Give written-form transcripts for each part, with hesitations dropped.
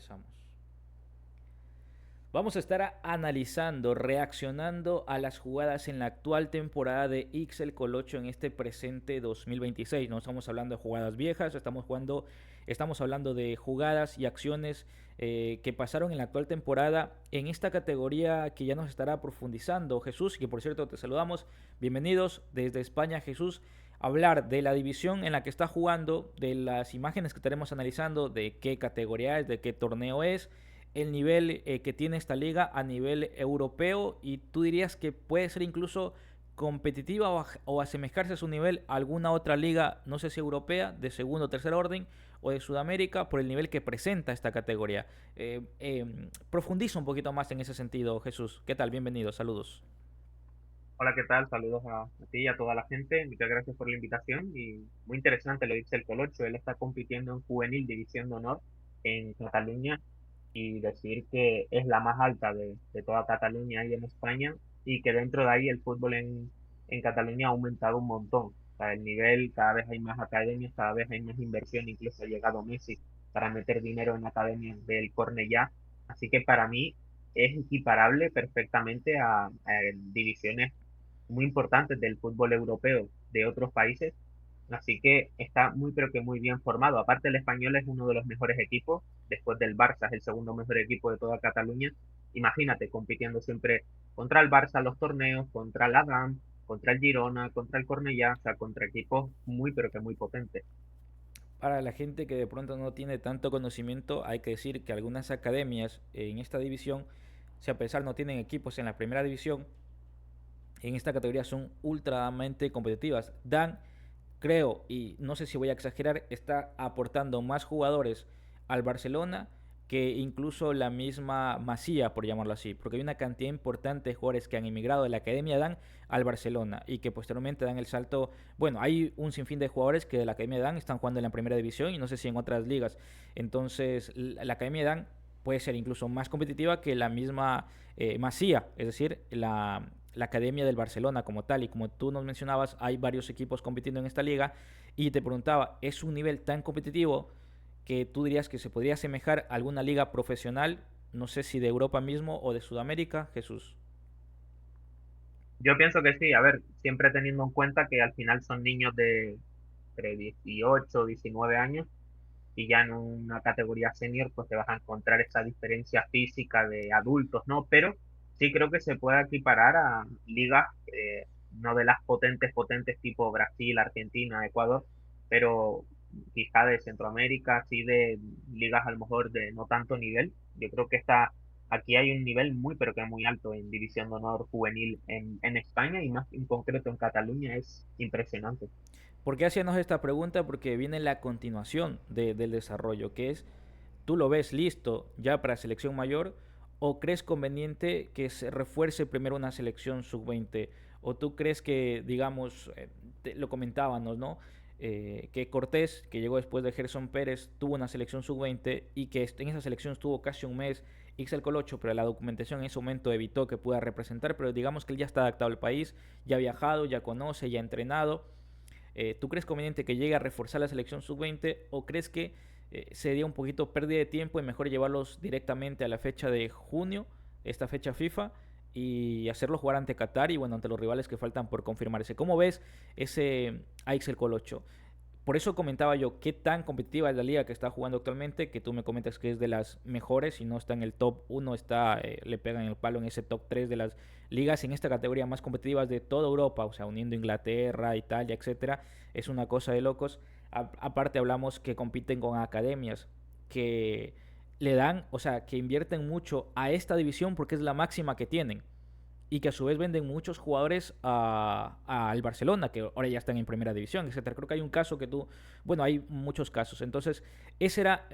empezamos. Vamos a estar analizando, reaccionando a las jugadas en la actual temporada de Ixel Colocho en este presente 2026. No estamos hablando de jugadas viejas, estamos hablando de jugadas y acciones que pasaron en la actual temporada en esta categoría que ya nos estará profundizando Jesús, que por cierto te saludamos. Bienvenidos desde España, Jesús. Hablar de la división en la que está jugando, de las imágenes que estaremos analizando, de qué categoría es, de qué torneo es, el nivel que tiene esta liga a nivel europeo, y tú dirías que puede ser incluso competitiva o asemejarse a su nivel a alguna otra liga, no sé si europea, de segundo o tercer orden, o de Sudamérica, por el nivel que presenta esta categoría. Profundiza un poquito más en ese sentido, Jesús. ¿Qué tal? Bienvenido, saludos. Hola, ¿qué tal? Saludos a ti y a toda la gente. Muchas gracias por la invitación y muy interesante lo dice el Colocho. Él está compitiendo en Juvenil División de Honor en Cataluña y decir que es la más alta de toda Cataluña y en España y que dentro de ahí el fútbol en Cataluña ha aumentado un montón. O sea, el nivel, cada vez hay más academias, cada vez hay más inversión, incluso ha llegado Messi para meter dinero en academias del Cornellá. Así que para mí es equiparable perfectamente a divisiones muy importantes del fútbol europeo de otros países, así que está muy pero que muy bien formado. Aparte el Español es uno de los mejores equipos, después del Barça es el segundo mejor equipo de toda Cataluña. Imagínate compitiendo siempre contra el Barça en los torneos, contra el Adam, contra el Girona, contra el Cornellá, o sea, contra equipos muy pero que muy potentes. Para la gente que de pronto no tiene tanto conocimiento, hay que decir que algunas academias en esta división, si a pesar no tienen equipos en la primera división, en esta categoría son ultramente competitivas. Dan, creo, y no sé si voy a exagerar, está aportando más jugadores al Barcelona que incluso la misma Masía, por llamarlo así, porque hay una cantidad importante de jugadores que han emigrado de la Academia Dan al Barcelona y que posteriormente dan el salto. Bueno, hay un sinfín de jugadores que de la Academia Dan están jugando en la primera división y no sé si en otras ligas. Entonces, la Academia Dan puede ser incluso más competitiva que la misma Masía, es decir, la Academia del Barcelona como tal. Y como tú nos mencionabas, hay varios equipos compitiendo en esta liga. Y te preguntaba, ¿es un nivel tan competitivo que tú dirías que se podría asemejar a alguna liga profesional? No sé si de Europa mismo o de Sudamérica, Jesús. Yo pienso que sí, a ver, siempre teniendo en cuenta que al final son niños de entre 18, 19 años y ya en una categoría senior pues te vas a encontrar esa diferencia física de adultos, ¿no? Pero sí creo que se puede equiparar a ligas, no de las potentes tipo Brasil, Argentina, Ecuador, pero quizá de Centroamérica, así de ligas a lo mejor de no tanto nivel. Yo creo que aquí hay un nivel muy, pero que muy alto en División de Honor juvenil en España y más en concreto en Cataluña es impresionante. ¿Por qué hacíamos esta pregunta? Porque viene la continuación del desarrollo, que es, ¿tú lo ves listo ya para selección mayor o crees conveniente que se refuerce primero una selección sub-20? ¿O tú crees que, digamos, lo comentábamos, ¿no? Que Cortés, que llegó después de Gerson Pérez, tuvo una selección sub-20 y que en esa selección estuvo casi un mes Ixel Colocho, pero la documentación en ese momento evitó que pueda representar, pero digamos que él ya está adaptado al país, ya ha viajado, ya conoce, ya ha entrenado. ¿Tú crees conveniente que llegue a reforzar la selección sub-20 o crees que sería un poquito pérdida de tiempo y mejor llevarlos directamente a la fecha de junio, esta fecha FIFA, y hacerlos jugar ante Qatar y bueno, ante los rivales que faltan por confirmarse? ¿Cómo ves ese Aixel Colocho? Por eso comentaba yo qué tan competitiva es la liga que está jugando actualmente, que tú me comentas que es de las mejores, y no está en el top uno, está, le pegan el palo en ese top 3 de las ligas en esta categoría más competitivas de toda Europa, o sea, uniendo Inglaterra, Italia, etcétera. Es una cosa de locos. Aparte hablamos que compiten con academias que le dan, o sea, que invierten mucho a esta división porque es la máxima que tienen y que a su vez venden muchos jugadores al Barcelona, que ahora ya están en primera división, etcétera. Creo que hay un caso que tú, bueno, hay muchos casos. Entonces, ese era,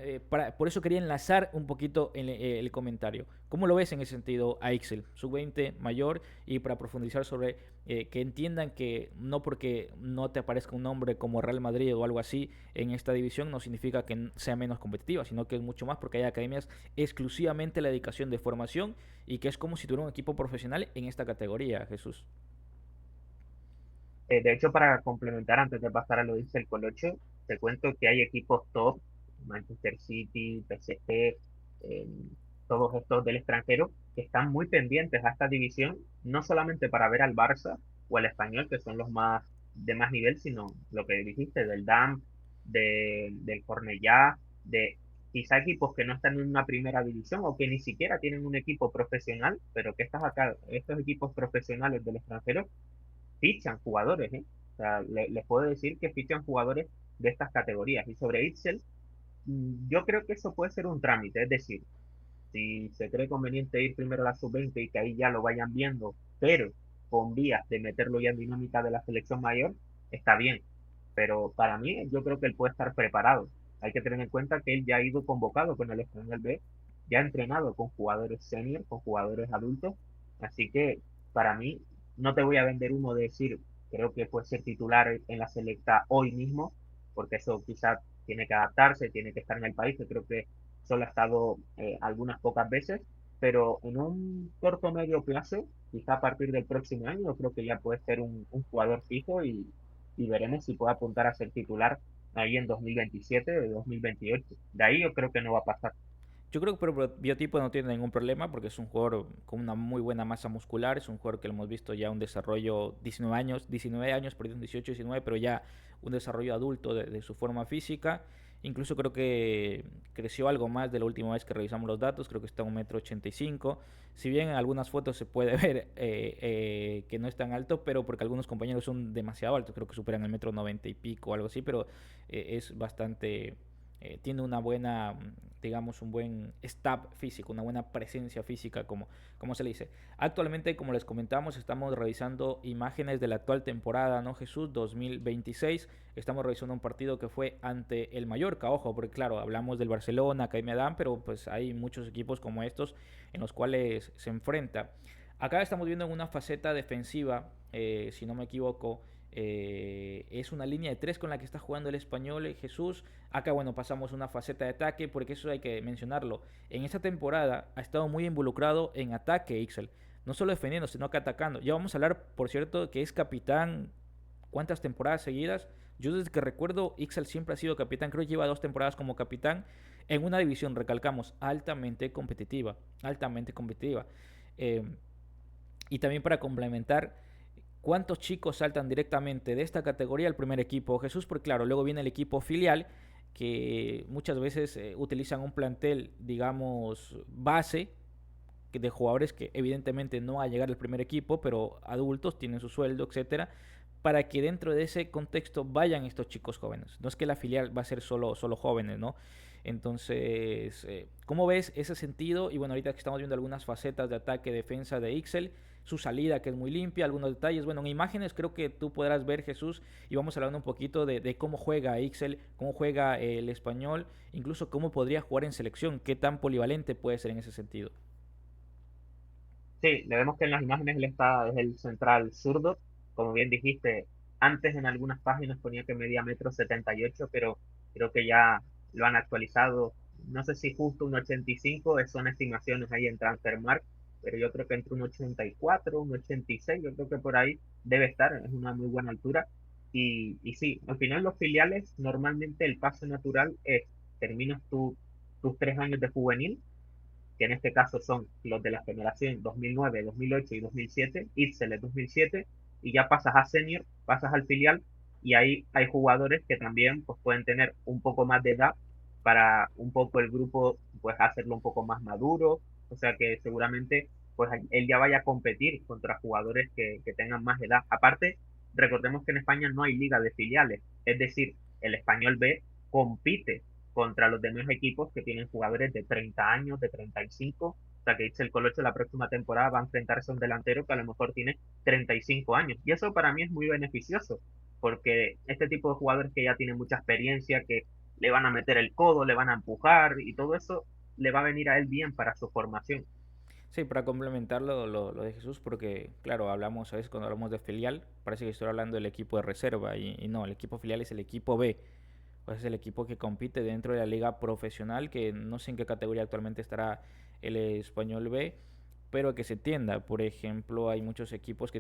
por eso quería enlazar un poquito el comentario. ¿Cómo lo ves en ese sentido a Excel, sub-20 mayor, y para profundizar sobre que entiendan que no porque no te aparezca un nombre como Real Madrid o algo así en esta división no significa que sea menos competitiva, sino que es mucho más porque hay academias exclusivamente la dedicación de formación y que es como si tuviera un equipo profesional en esta categoría, Jesús. De hecho, para complementar, antes de pasar a lo dice el Colocho, te cuento que hay equipos top, Manchester City, PSG, eh, todos estos del extranjero, que están muy pendientes a esta división, no solamente para ver al Barça o al Español, que son los más de más nivel, sino lo que dijiste, del DAM, del Cornellá, de quizá equipos que no están en una primera división o que ni siquiera tienen un equipo profesional, pero que estos equipos profesionales del extranjero fichan jugadores, ¿eh? O sea, les puedo decir que fichan jugadores de estas categorías. Y sobre Itzel, yo creo que eso puede ser un trámite, es decir, si se cree conveniente ir primero a la sub-20 y que ahí ya lo vayan viendo, pero con vías de meterlo ya en dinámica de la selección mayor, está bien. Pero para mí, yo creo que él puede estar preparado. Hay que tener en cuenta que él ya ha ido convocado con el Español B, ya ha entrenado con jugadores senior, con jugadores adultos. Así que para mí, no te voy a vender uno de decir, creo que puede ser titular en la selecta hoy mismo, porque eso quizás tiene que adaptarse, tiene que estar en el país, que creo que solo ha estado algunas pocas veces, pero en un corto medio plazo, quizá a partir del próximo año, yo creo que ya puede ser un jugador fijo y veremos si puede apuntar a ser titular ahí en 2027 o 2028. De ahí yo creo que no va a pasar. Yo creo que por biotipo no tiene ningún problema porque es un jugador con una muy buena masa muscular, es un jugador que lo hemos visto ya un desarrollo 19 años, perdón, 18, 19, pero ya un desarrollo adulto de su forma física. Incluso creo que creció algo más de la última vez que revisamos los datos, creo que está a 1,85 m. Si bien en algunas fotos se puede ver que no es tan alto, pero porque algunos compañeros son demasiado altos, creo que superan el 1,90 m y pico o algo así, pero es bastante tiene una buena, digamos, un buen stab físico, una buena presencia física, como se le dice. Actualmente, como les comentamos, estamos revisando imágenes de la actual temporada, ¿no, Jesús? 2026. Estamos revisando un partido que fue ante el Mallorca, ojo, porque claro, hablamos del Barcelona, Academia Dan, pero pues hay muchos equipos como estos en los cuales se enfrenta. Acá estamos viendo en una faceta defensiva, si no me equivoco, es una línea de tres con la que está jugando el español Jesús. Acá, bueno, pasamos una faceta de ataque, porque eso hay que mencionarlo. En esta temporada ha estado muy involucrado en ataque, Ixel. No solo defendiendo, sino que atacando. Ya vamos a hablar, por cierto, que es capitán cuántas temporadas seguidas. Yo desde que recuerdo, Ixel siempre ha sido capitán. Creo que lleva 2 temporadas como capitán en una división, recalcamos, altamente competitiva. Altamente competitiva. Eh, y también para complementar, ¿cuántos chicos saltan directamente de esta categoría al primer equipo, Jesús? Porque claro, luego viene el equipo filial, que muchas veces utilizan un plantel, digamos, base, de jugadores que evidentemente no va a llegar al primer equipo, pero adultos, tienen su sueldo, etcétera, para que dentro de ese contexto vayan estos chicos jóvenes. No es que la filial va a ser solo jóvenes, ¿no? Entonces, ¿cómo ves ese sentido? Y bueno, ahorita que estamos viendo algunas facetas de ataque, defensa de Ixel, su salida que es muy limpia, algunos detalles. Bueno, en imágenes creo que tú podrás ver, Jesús, y vamos hablando un poquito de cómo juega Ixel, cómo juega el español, incluso cómo podría jugar en selección, qué tan polivalente puede ser en ese sentido. Sí, le vemos que en las imágenes él es el central zurdo. Como bien dijiste, antes en algunas páginas ponía que medía 1,78 m, pero creo que ya lo han actualizado. No sé si justo un 85, son estimaciones ahí en Transfermarkt, pero yo creo que entre un 84, un 86, yo creo que por ahí debe estar, es una muy buena altura. Y sí, al final los filiales, normalmente el paso natural es, terminas tus 3 años de juvenil, que en este caso son los de la generación 2009, 2008 y 2007, Itzel es 2007, y ya pasas a senior, pasas al filial, y ahí hay jugadores que también pues, pueden tener un poco más de edad para un poco el grupo pues hacerlo un poco más maduro, o sea que seguramente pues él ya vaya a competir contra jugadores que tengan más edad. Aparte, recordemos que en España no hay liga de filiales, es decir, el español B compite contra los demás equipos que tienen jugadores de 30 años, de 35. O sea que el Colocho la próxima temporada va a enfrentarse a un delantero que a lo mejor tiene 35 años. Y eso para mí es muy beneficioso, porque este tipo de jugadores que ya tienen mucha experiencia, que le van a meter el codo, le van a empujar y todo eso, le va a venir a él bien para su formación. Sí, para complementar lo de Jesús, porque claro, hablamos a veces cuando hablamos de filial, parece que estoy hablando del equipo de reserva y no, el equipo filial es el equipo B, pues es el equipo que compite dentro de la liga profesional, que no sé en qué categoría actualmente estará el español B, pero que se entienda. Por ejemplo, hay muchos equipos que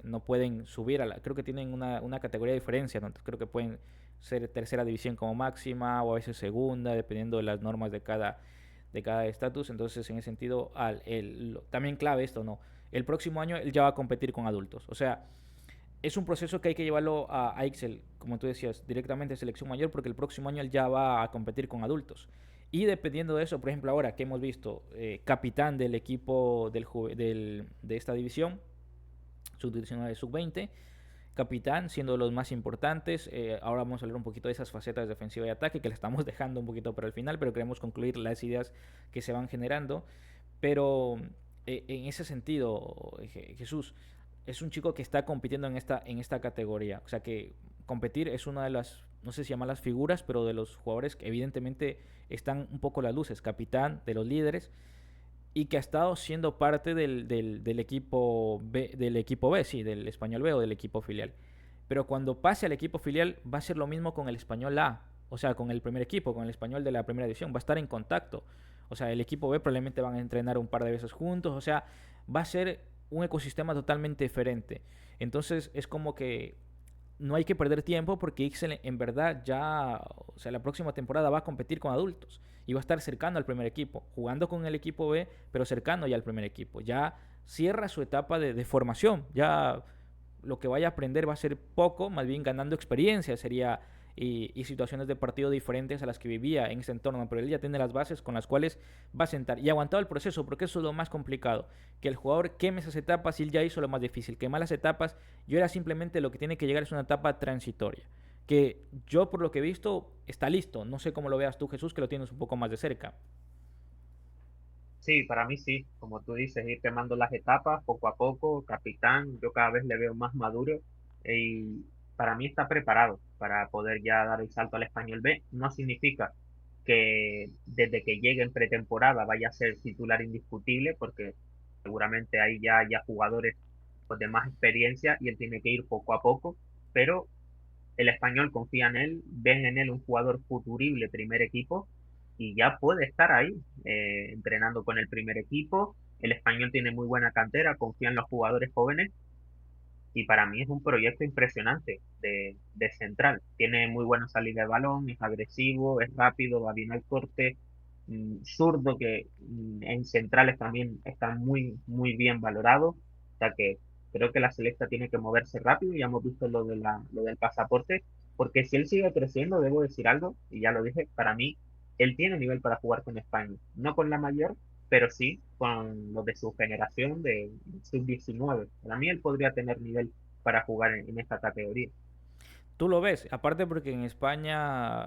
no pueden subir creo que tienen una categoría de diferencia, ¿no? Entonces, creo que pueden ser tercera división como máxima o a veces segunda, dependiendo de las normas de cada estatus. Entonces, en ese sentido, también clave esto, ¿no? El próximo año él ya va a competir con adultos. O sea, es un proceso que hay que llevarlo a Excel, como tú decías, directamente a selección mayor, porque el próximo año él ya va a competir con adultos. Y dependiendo de eso, por ejemplo, ahora que hemos visto capitán del equipo de esta división, sub-19, sub-20, capitán, siendo los más importantes. Ahora vamos a hablar un poquito de esas facetas de defensiva y ataque, que le estamos dejando un poquito para el final, pero queremos concluir las ideas que se van generando. Pero en ese sentido, Jesús, es un chico que está compitiendo en esta categoría. O sea que competir es una de las, no sé si llaman las figuras, pero de los jugadores que evidentemente están un poco las luces. Capitán de los líderes y que ha estado siendo parte del equipo B, sí, del Español B o del equipo filial. Pero cuando pase al equipo filial va a ser lo mismo con el Español A, o sea, con el primer equipo, con el Español de la primera división, va a estar en contacto. O sea, el equipo B probablemente van a entrenar un par de veces juntos, o sea, va a ser un ecosistema totalmente diferente. Entonces es como que no hay que perder tiempo porque Ixel en verdad ya, o sea, la próxima temporada va a competir con adultos y va a estar cercano al primer equipo, jugando con el equipo B, pero cercano ya al primer equipo. Ya cierra su etapa de formación, ya lo que vaya a aprender va a ser poco, más bien ganando experiencia sería y situaciones de partido diferentes a las que vivía en ese entorno, pero él ya tiene las bases con las cuales va a sentar y aguantado el proceso, porque eso es lo más complicado, que el jugador queme esas etapas y él ya hizo lo más difícil, quemar las etapas y ahora simplemente lo que tiene que llegar es una etapa transitoria, que yo por lo que he visto está listo, no sé cómo lo veas tú Jesús, que lo tienes un poco más de cerca. Sí, para mí sí, como tú dices, ir quemando las etapas poco a poco, capitán, yo cada vez le veo más maduro y para mí está preparado para poder ya dar el salto al Español B. No significa que desde que llegue en pretemporada vaya a ser titular indiscutible, porque seguramente hay ya jugadores pues, de más experiencia y él tiene que ir poco a poco, pero el Español confía en él, ven en él un jugador futurible primer equipo y ya puede estar ahí entrenando con el primer equipo. El Español tiene muy buena cantera, confía en los jugadores jóvenes y para mí es un proyecto impresionante de central. Tiene muy buena salida de balón, es agresivo, es rápido, va bien al corte, zurdo que en centrales también está muy bien valorado. O sea que creo que la selecta tiene que moverse rápido, ya hemos visto lo del pasaporte, porque si él sigue creciendo, debo decir algo, y ya lo dije, para mí, él tiene nivel para jugar con España, no con la mayor, pero sí con los de su generación de sub-19. Para mí él podría tener nivel para jugar en esta categoría. Tú lo ves, aparte porque en España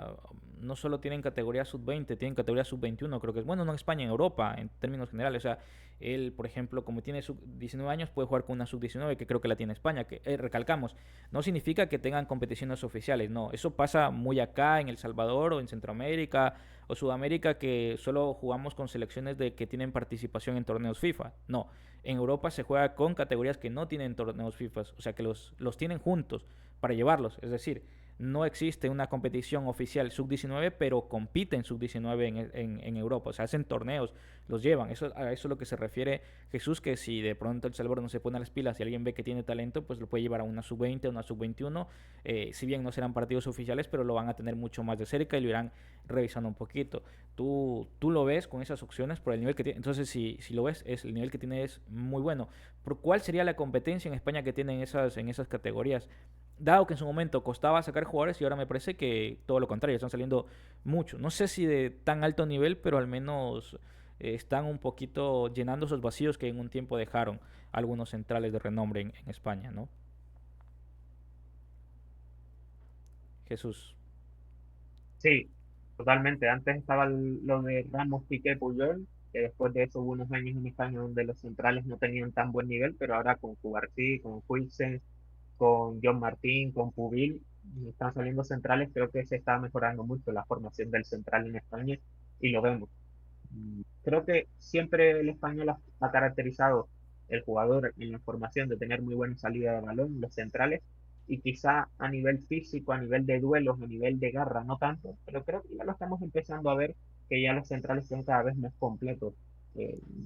no solo tienen categoría sub-20, tienen categoría sub-21, creo que es bueno, no en España, en Europa, en términos generales. O sea, él, por ejemplo, como tiene sub-19 años, puede jugar con una sub-19, que creo que la tiene España, que recalcamos, no significa que tengan competiciones oficiales, no, eso pasa muy acá en El Salvador o en Centroamérica o Sudamérica, que solo jugamos con selecciones de que tienen participación en torneos FIFA. No, en Europa se juega con categorías que no tienen torneos FIFA, o sea, que los tienen juntos para llevarlos. Es decir, no existe una competición oficial sub-19, pero compiten sub-19 en Europa. O sea, hacen torneos, los llevan. A eso es lo que se refiere Jesús, que si de pronto El Salvador no se pone las pilas y alguien ve que tiene talento, pues lo puede llevar a una sub-20, a una sub-21. Si bien no serán partidos oficiales, pero lo van a tener mucho más de cerca y lo irán revisando un poquito. Tú lo ves con esas opciones por el nivel que tiene. Entonces, si lo ves, el nivel que tiene es muy bueno. ¿Por cuál sería la competencia en España que tiene en esas categorías? Dado que en su momento costaba sacar jugadores y ahora me parece que todo lo contrario, están saliendo mucho. No sé si de tan alto nivel, pero al menos están un poquito llenando esos vacíos que en un tiempo dejaron algunos centrales de renombre en España, ¿no? Jesús. Sí, totalmente. Antes estaba lo de Ramos, Piqué, Puyol, que después de eso hubo unos años en España donde los centrales no tenían tan buen nivel, pero ahora con Cubarsí, con Huijsen, con John Martín, con Pubil, están saliendo centrales. Creo que se está mejorando mucho la formación del central en España y lo vemos. Creo que siempre el español ha caracterizado el jugador en la formación de tener muy buena salida de balón, los centrales, y quizá a nivel físico, a nivel de duelos, a nivel de garra, no tanto, pero creo que ya lo estamos empezando a ver que ya los centrales son cada vez más completos,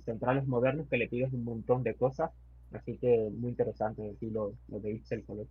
centrales modernos que le pides un montón de cosas, así que muy interesante decir lo de Itzel Colón.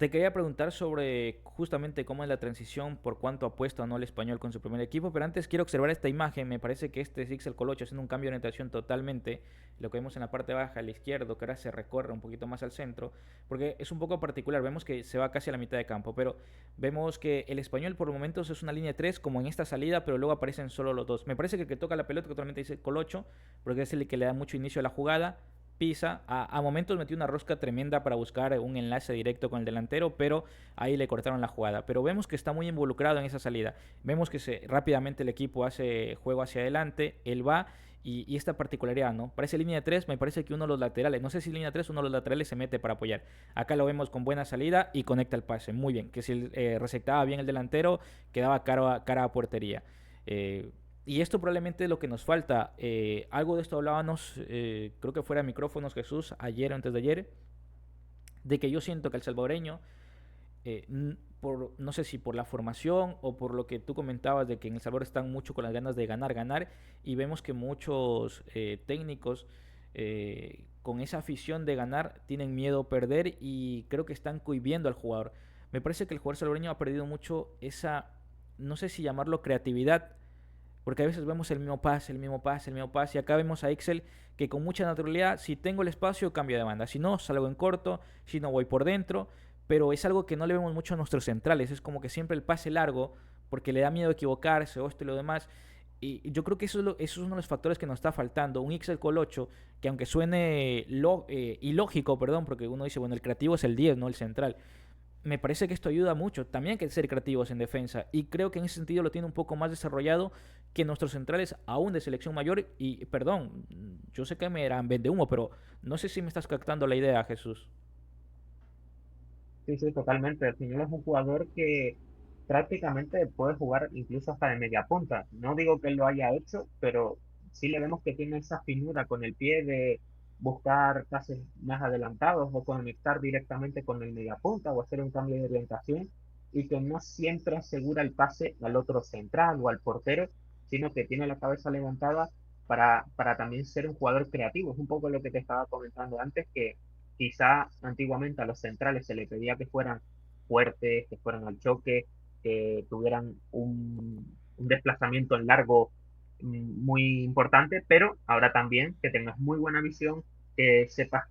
Te quería preguntar sobre justamente cómo es la transición, por cuánto apuesta o no el Español con su primer equipo, pero antes quiero observar esta imagen. Me parece que este es Ixel Colocho haciendo un cambio de orientación totalmente. Lo que vemos en la parte baja, al izquierdo, que ahora se recorre un poquito más al centro, porque es un poco particular. Vemos que se va casi a la mitad de campo, pero vemos que el Español por momentos es una línea de tres, como en esta salida, pero luego aparecen solo los dos. Me parece que el que toca la pelota, que totalmente dice Colocho, porque es el que le da mucho inicio a la jugada. Pisa, a momentos metió una rosca tremenda para buscar un enlace directo con el delantero, pero ahí le cortaron la jugada. Pero vemos que está muy involucrado en esa salida. Vemos que rápidamente el equipo hace juego hacia adelante, él va y esta particularidad, ¿no? Parece línea de 3, me parece que uno de los laterales, no sé si línea de 3, uno de los laterales se mete para apoyar. Acá lo vemos con buena salida y conecta el pase, muy bien. Que si receptaba bien el delantero, quedaba cara a portería. Y esto probablemente es lo que nos falta. Algo de esto hablábamos, creo que fuera de micrófonos, Jesús, ayer o antes de ayer, de que yo siento que el salvadoreño, eh, no sé si por la formación o por lo que tú comentabas de que en El Salvador están mucho con las ganas de ganar, y vemos que muchos técnicos con esa afición de ganar tienen miedo a perder y creo que están cohibiendo al jugador. Me parece que el jugador salvadoreño ha perdido mucho esa, no sé si llamarlo creatividad, porque a veces vemos el mismo pase, el mismo pase, el mismo pase. Y acá vemos a Ixel que con mucha naturalidad, si tengo el espacio, cambio de banda. Si no, salgo en corto, si no, voy por dentro. Pero es algo que no le vemos mucho a nuestros centrales. Es como que siempre el pase largo, porque le da miedo equivocarse o esto y lo demás. Y yo creo que eso es uno de los factores que nos está faltando. Un Ixel Colocho, que aunque suene ilógico, perdón, porque uno dice, bueno, el creativo es el 10, no el central, me parece que esto ayuda mucho. También hay que ser creativos en defensa. Y creo que en ese sentido lo tiene un poco más desarrollado que nuestros centrales aún de selección mayor. Y perdón, yo sé que me eran vende humo, pero no sé si me estás captando la idea, Jesús. Sí, sí, totalmente. Al final es un jugador que prácticamente puede jugar incluso hasta de media punta. No digo que él lo haya hecho, pero sí le vemos que tiene esa finura con el pie de buscar pases más adelantados o conectar directamente con el media punta o hacer un cambio de orientación y que no siempre asegura el pase al otro central o al portero, sino que tiene la cabeza levantada para también ser un jugador creativo. Es un poco lo que te estaba comentando antes, que quizá antiguamente a los centrales se les pedía que fueran fuertes, que fueran al choque, que tuvieran un desplazamiento en largo muy importante, pero ahora también que tengas muy buena visión, que sepas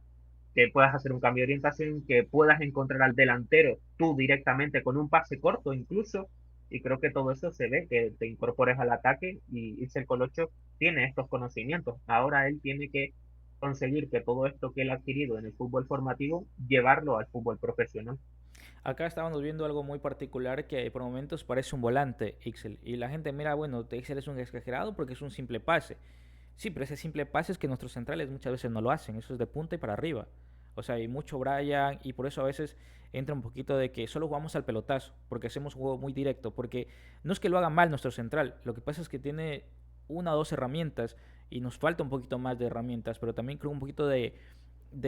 que puedas hacer un cambio de orientación, que puedas encontrar al delantero tú directamente con un pase corto incluso, y creo que todo eso se ve, que te incorpores al ataque y Ixel Colocho tiene estos conocimientos. Ahora él tiene que conseguir que todo esto que él ha adquirido en el fútbol formativo, llevarlo al fútbol profesional. Acá estábamos viendo algo muy particular que por momentos parece un volante, Ixel. Y la gente mira, bueno, Ixel es un exagerado porque es un simple pase. Sí, pero ese simple pase es que nuestros centrales muchas veces no lo hacen. Eso es de punta y para arriba. O sea, hay mucho Brian y por eso a veces entra un poquito de que solo jugamos al pelotazo, porque hacemos un juego muy directo, porque no es que lo haga mal nuestro central, lo que pasa es que tiene una o dos herramientas y nos falta un poquito más de herramientas, pero también creo un poquito de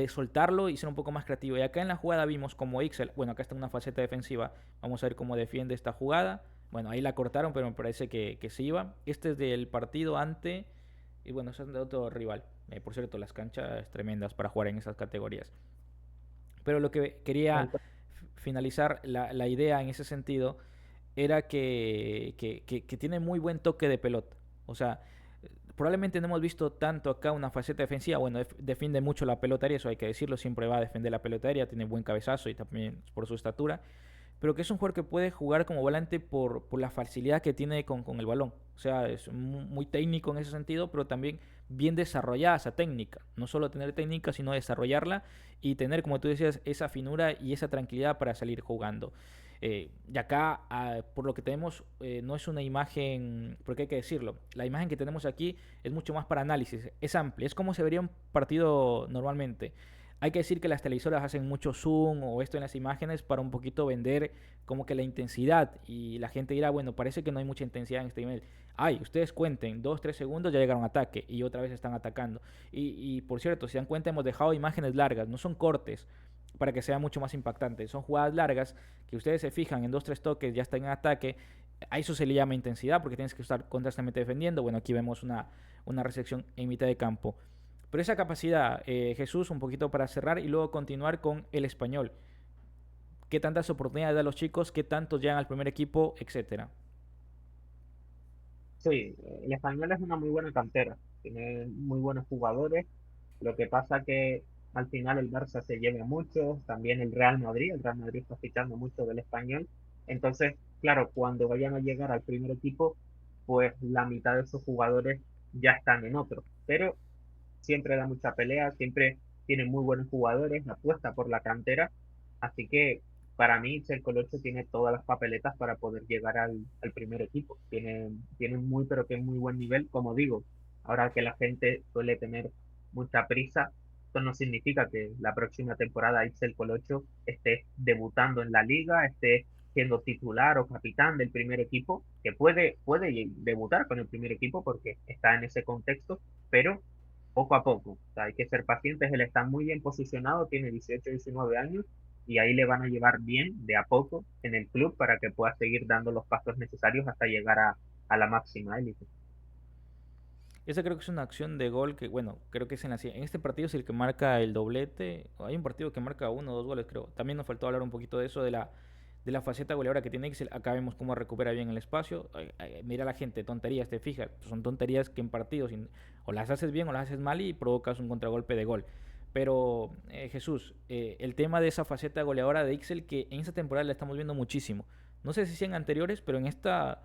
soltarlo y ser un poco más creativo. Y acá en la jugada vimos como Ixel, bueno, acá está en una faceta defensiva, vamos a ver cómo defiende esta jugada. Bueno, ahí la cortaron, pero me parece que se iba. Este es del partido ante, y bueno, es de otro rival. Por cierto, las canchas tremendas para jugar en esas categorías. Pero lo que quería finalizar la idea en ese sentido era que tiene muy buen toque de pelota. O sea, probablemente no hemos visto tanto acá una faceta defensiva. Bueno, defiende mucho la pelota aérea, eso hay que decirlo. Siempre va a defender la pelota aérea, tiene buen cabezazo y también por su estatura. Pero que es un jugador que puede jugar como volante por la facilidad que tiene con el balón. O sea, es muy técnico en ese sentido, pero también bien desarrollada esa técnica. No solo tener técnica, sino desarrollarla y tener, como tú decías, esa finura y esa tranquilidad para salir jugando. Y acá, por lo que tenemos, no es una imagen, porque hay que decirlo, la imagen que tenemos aquí es mucho más para análisis, es amplia, es como se vería un partido normalmente. Hay que decir que las televisoras hacen mucho zoom o esto en las imágenes para un poquito vender como que la intensidad y la gente dirá, bueno, parece que no hay mucha intensidad en este nivel. Ay, ustedes cuenten, 2, 3 segundos ya llegaron a ataque y otra vez están atacando. Y por cierto, si dan cuenta, hemos dejado imágenes largas, no son cortes para que sea mucho más impactante. Son jugadas largas que ustedes se fijan en 2, 3 toques, ya están en ataque. A eso se le llama intensidad porque tienes que estar constantemente defendiendo. Bueno, aquí vemos una recepción en mitad de campo. Pero esa capacidad, Jesús, un poquito para cerrar y luego continuar con el español. qué tantas oportunidades da a los chicos, qué tantos llegan al primer equipo, etcétera. Sí, el Español es una muy buena cantera, tiene muy buenos jugadores. Lo que pasa que al final el Barça se lleva mucho, también el Real Madrid está fichando mucho del Español. Entonces, claro, cuando vayan a llegar al primer equipo, pues la mitad de esos jugadores ya están en otro. Pero siempre da mucha pelea, siempre tiene muy buenos jugadores, apuesta por la cantera, así que para mí el Colocho tiene todas las papeletas para poder llegar al primer equipo. Tiene muy, pero que muy buen nivel, como digo, ahora que la gente suele tener mucha prisa, esto no significa que la próxima temporada el Colocho esté debutando en la liga, esté siendo titular o capitán del primer equipo, que puede debutar con el primer equipo porque está en ese contexto, pero poco a poco. O sea, hay que ser pacientes. Él está muy bien posicionado, tiene 18, 19 años y ahí le van a llevar bien de a poco en el club para que pueda seguir dando los pasos necesarios hasta llegar a la máxima élite. Esa creo que es una acción de gol que, bueno, creo que es en este partido es el que marca el doblete. Hay un partido que marca uno o dos goles, creo. También nos faltó hablar un poquito de eso, de la faceta goleadora que tiene Excel. Acá vemos cómo recupera bien el espacio. Mira la gente, tonterías, te fijas. Son tonterías que en partidos o las haces bien o las haces mal y provocas un contragolpe de gol. Pero Jesús, el tema de esa faceta goleadora de Excel que en esta temporada la estamos viendo muchísimo. No sé si sean anteriores, pero en esta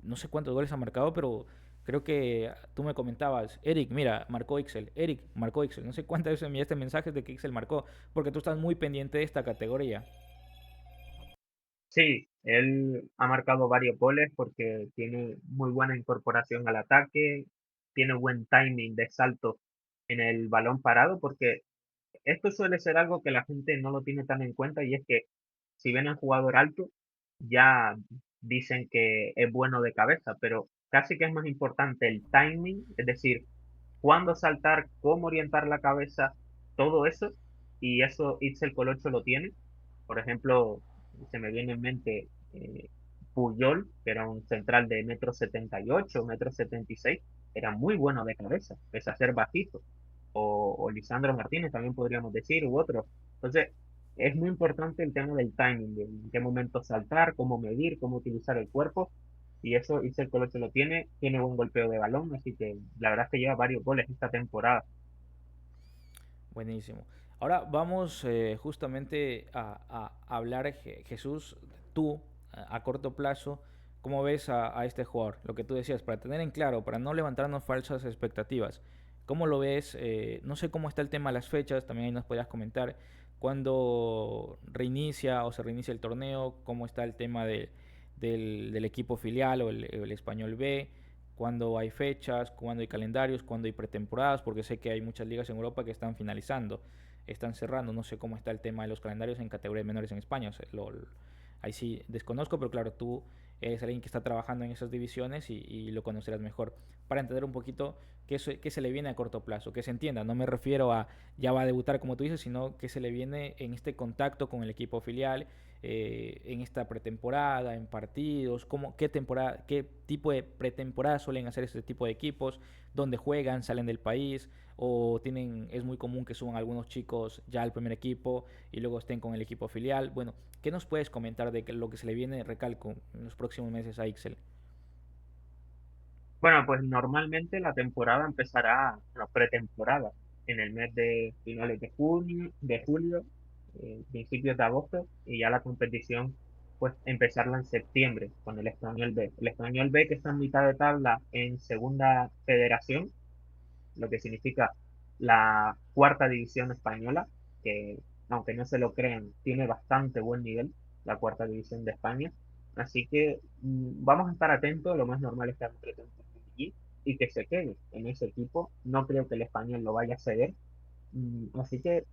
no sé cuántos goles ha marcado, pero creo que tú me comentabas, Eric, mira, marcó Excel, Eric, marcó Excel. No sé cuántas veces me enviaste mensajes de que Excel marcó, porque tú estás muy pendiente de esta categoría. Sí, él ha marcado varios goles porque tiene muy buena incorporación al ataque, tiene buen timing de salto en el balón parado, porque esto suele ser algo que la gente no lo tiene tan en cuenta y es que si ven al jugador alto, ya dicen que es bueno de cabeza, pero casi que es más importante el timing, es decir, cuándo saltar, cómo orientar la cabeza, todo eso, y eso Itzel Colocho lo tiene. Por ejemplo, se me viene en mente Puyol, que era un central de 1,78 m, 1,76 m, era muy bueno de cabeza, pese a ser bajito. O Lisandro Martínez también podríamos decir, u otros. Entonces, es muy importante el tema del timing, de en qué momento saltar, cómo medir, cómo utilizar el cuerpo. Y eso Itzel Colocho lo tiene buen golpeo de balón, así que la verdad es que lleva varios goles esta temporada. Buenísimo. Ahora vamos justamente a hablar, Jesús, tú, a corto plazo, ¿cómo ves a este jugador? Lo que tú decías, para tener en claro, para no levantarnos falsas expectativas. ¿Cómo lo ves? No sé cómo está el tema de las fechas, también ahí nos podrías comentar. ¿Cuándo reinicia o se reinicia el torneo? ¿Cómo está el tema del equipo filial o el Español B? Cuándo hay fechas, cuándo hay calendarios, cuándo hay pretemporadas, porque sé que hay muchas ligas en Europa que están finalizando, están cerrando. No sé cómo está el tema de los calendarios en categorías menores en España. O sea, ahí sí desconozco, pero claro, tú eres alguien que está trabajando en esas divisiones y lo conocerás mejor. Para entender un poquito qué se le viene a corto plazo, que se entienda. No me refiero a ya va a debutar como tú dices, sino que se le viene en este contacto con el equipo filial, en esta pretemporada, en partidos, qué tipo de pretemporada suelen hacer este tipo de equipos, dónde juegan, salen del país, o es muy común que suban algunos chicos ya al primer equipo y luego estén con el equipo filial. Bueno, ¿qué nos puedes comentar de lo que se le viene, recalco, en los próximos meses a Ixel? Bueno, pues normalmente la temporada empezará, la pretemporada, en el mes de finales de junio, de julio, principios de agosto, y ya la competición, pues empezarla en septiembre con el Español B. El Español B que está en mitad de tabla en segunda federación, lo que significa la cuarta división española, que aunque no se lo crean, tiene bastante buen nivel, la cuarta división de España. Así que vamos a estar atentos, lo más normal es que entre allí y que se quede en ese equipo. No creo que el español lo vaya a ceder, así que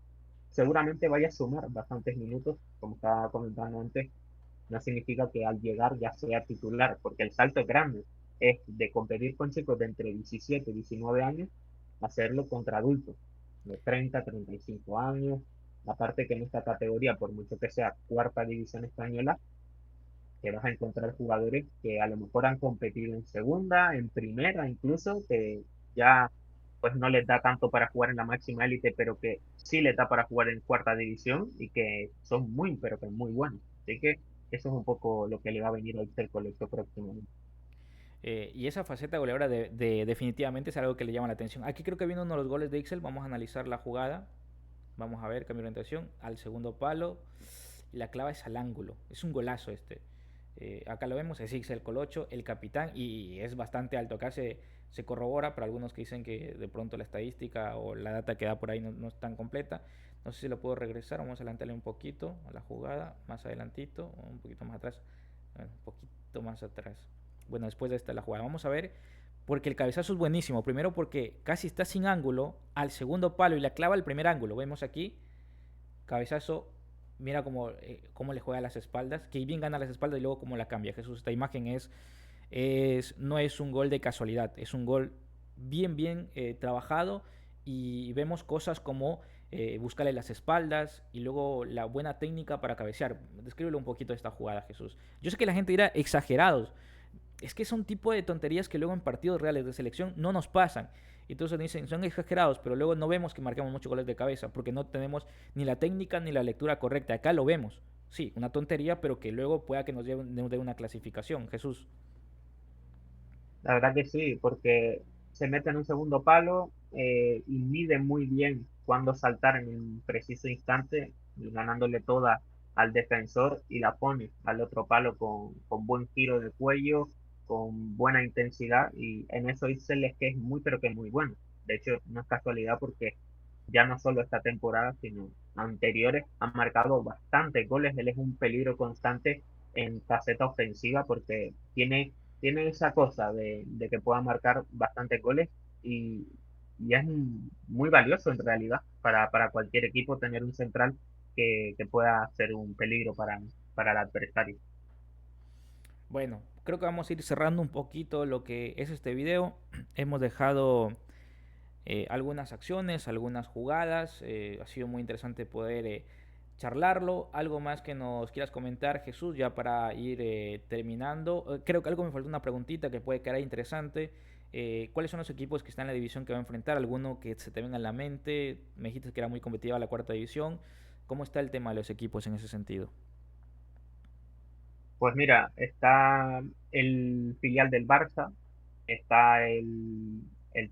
seguramente vaya a sumar bastantes minutos, como estaba comentando antes. No significa que al llegar ya sea titular, porque el salto es grande, es de competir con chicos de entre 17 y 19 años, hacerlo contra adultos de 30, 35 años. Aparte que en esta categoría, por mucho que sea cuarta división española, que vas a encontrar jugadores que a lo mejor han competido en segunda, en primera, incluso, que ya pues no les da tanto para jugar en la máxima élite, pero que sí les da para jugar en cuarta división y que son muy, pero que muy buenos. Así que eso es un poco lo que le va a venir al Ixel Colegio próximamente. Y esa faceta goleadora definitivamente es algo que le llama la atención. Aquí creo que viene uno de los goles de Ixel. Vamos a analizar la jugada. Vamos a ver, cambio de orientación. Al segundo palo. Y la clava es al ángulo. Es un golazo este. Acá lo vemos, es Ixel Colocho, el capitán. Y es bastante alto. Acá se corrobora para algunos que dicen que de pronto la estadística o la data que da por ahí no es tan completa. No sé si lo puedo regresar. Vamos a adelantarle un poquito a la jugada. Más adelantito. Un poquito más atrás. Bueno, un poquito más atrás. Bueno, después de esta la jugada. Vamos a ver, porque el cabezazo es buenísimo. Primero porque casi está sin ángulo al segundo palo y la clava al primer ángulo. Vemos aquí, cabezazo, mira cómo le juega a las espaldas, que bien gana las espaldas y luego cómo la cambia. Jesús, esta imagen no es un gol de casualidad, es un gol bien trabajado y vemos cosas como buscarle las espaldas y luego la buena técnica para cabecear. Descríbelo un poquito de esta jugada, Jesús. Yo sé que la gente dirá exagerados, es que son tipo de tonterías que luego en partidos reales de selección no nos pasan. Entonces dicen, son exagerados, pero luego no vemos que marcamos muchos goles de cabeza, porque no tenemos ni la técnica ni la lectura correcta. Acá lo vemos. Sí, una tontería, pero que luego pueda que nos dé una clasificación. Jesús. La verdad que sí, porque se mete en un segundo palo y mide muy bien cuándo saltar en un preciso instante, ganándole toda al defensor y la pone al otro palo con buen giro de cuello, con buena intensidad y en eso Itzel es que es muy pero que muy bueno. De hecho, no es casualidad porque ya no solo esta temporada, sino anteriores, han marcado bastantes goles. Él es un peligro constante en faceta ofensiva porque tiene esa cosa de que pueda marcar bastantes goles y, y es muy valioso en realidad para cualquier equipo tener un central que pueda ser un peligro para el adversario. Bueno, creo que vamos a ir cerrando un poquito lo que es este video. Hemos dejado algunas acciones, algunas jugadas. Ha sido muy interesante poder charlarlo. Algo más que nos quieras comentar, Jesús, ya para ir terminando. Creo que algo me faltó una preguntita que puede quedar interesante. ¿Cuáles son los equipos que están en la división que va a enfrentar? ¿Alguno que se te venga en la mente? Me dijiste que era muy competitiva la cuarta división. ¿Cómo está el tema de los equipos en ese sentido? Pues mira, está el filial del Barça, está el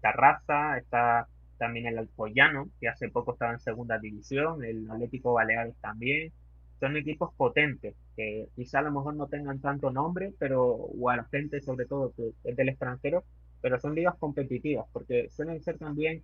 Tarrasa, está también el Alcoyano, que hace poco estaba en segunda división, el Atlético Baleares también. Son equipos potentes, que quizá a lo mejor no tengan tanto nombre, pero, o a la gente sobre todo que es del extranjero, pero son ligas competitivas, porque suelen ser también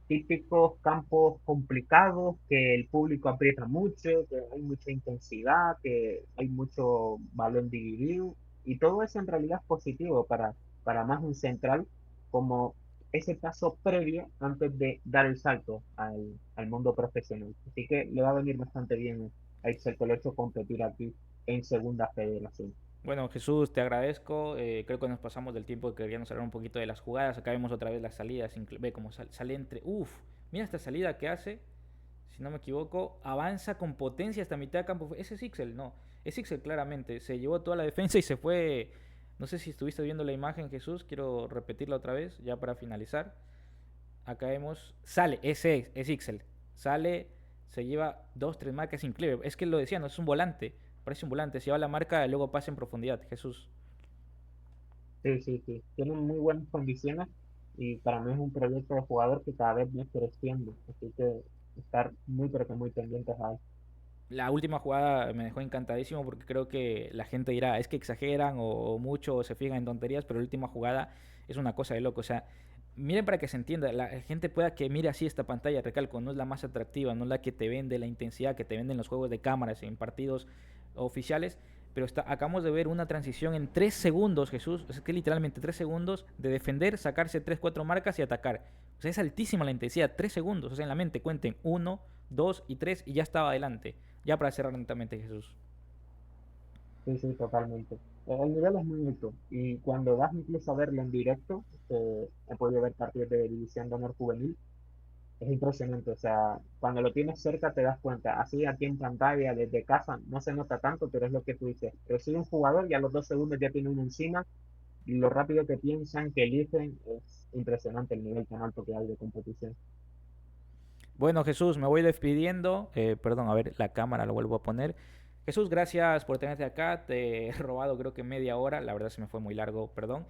típicos campos complicados, que el público aprieta mucho, que hay mucha intensidad, que hay mucho balón dividido, y todo eso en realidad es positivo para más un central como ese paso previo antes de dar el salto al mundo profesional. Así que le va a venir bastante bien a Excel Colegio competir aquí en segunda federación. Bueno, Jesús, te agradezco. Creo que nos pasamos del tiempo que queríamos hablar un poquito de las jugadas. Acá vemos otra vez las salidas. Ve cómo sale entre. Uf, mira esta salida que hace. Si no me equivoco, avanza con potencia hasta mitad de campo. Ese es Ixel, no. Es Ixel claramente. Se llevó toda la defensa y se fue. No sé si estuviste viendo la imagen, Jesús. Quiero repetirla otra vez, ya para finalizar. Acá vemos. Sale, ese es Ixel. Sale, se lleva dos, tres marcas increíbles. Es que lo decía, no es un volante. Parece un volante. Se lleva la marca y luego pasa en profundidad. Jesús. Sí, sí, sí. Tienen muy buenas condiciones y para mí es un proyecto de jugador que cada vez viene creciendo. Así que estar muy, pero que muy pendientes a él. La última jugada me dejó encantadísimo porque creo que la gente dirá, es que exageran o mucho o se fijan en tonterías, pero la última jugada es una cosa de loco. O sea, miren para que se entienda, la gente pueda que mire así esta pantalla, recalco, no es la más atractiva, no es la que te vende la intensidad que te venden los juegos de cámaras en partidos oficiales, pero acabamos de ver una transición en 3 segundos, Jesús, es que literalmente 3 segundos de defender, sacarse 3 4 marcas y atacar. O sea, es altísima la intensidad, 3 segundos, o sea, en la mente cuenten uno 2 y 3 y ya estaba adelante. Ya para cerrar lentamente, Jesús. Sí, sí, totalmente. El nivel es muy alto y cuando vas incluso a verlo en directo, he podido ver partidos de División de Honor Juvenil, es impresionante. O sea, cuando lo tienes cerca te das cuenta. Así aquí en pantalla, desde casa, no se nota tanto, pero es lo que tú dices. Recibe un jugador y a los 2 segundos ya tiene uno encima lo rápido que piensan, que eligen, es impresionante el nivel tan alto que hay de competición. Bueno, Jesús, me voy despidiendo. Perdón, a ver, la cámara lo vuelvo a poner. Jesús, gracias por tenerte acá. Te he robado creo que media hora. La verdad se me fue muy largo, perdón.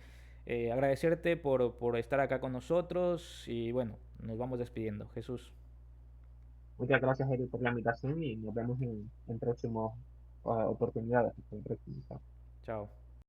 Agradecerte por estar acá con nosotros y bueno, nos vamos despidiendo. Jesús, Muchas gracias, Eric, por la invitación y nos vemos en próximas oportunidades. En próximos. chao.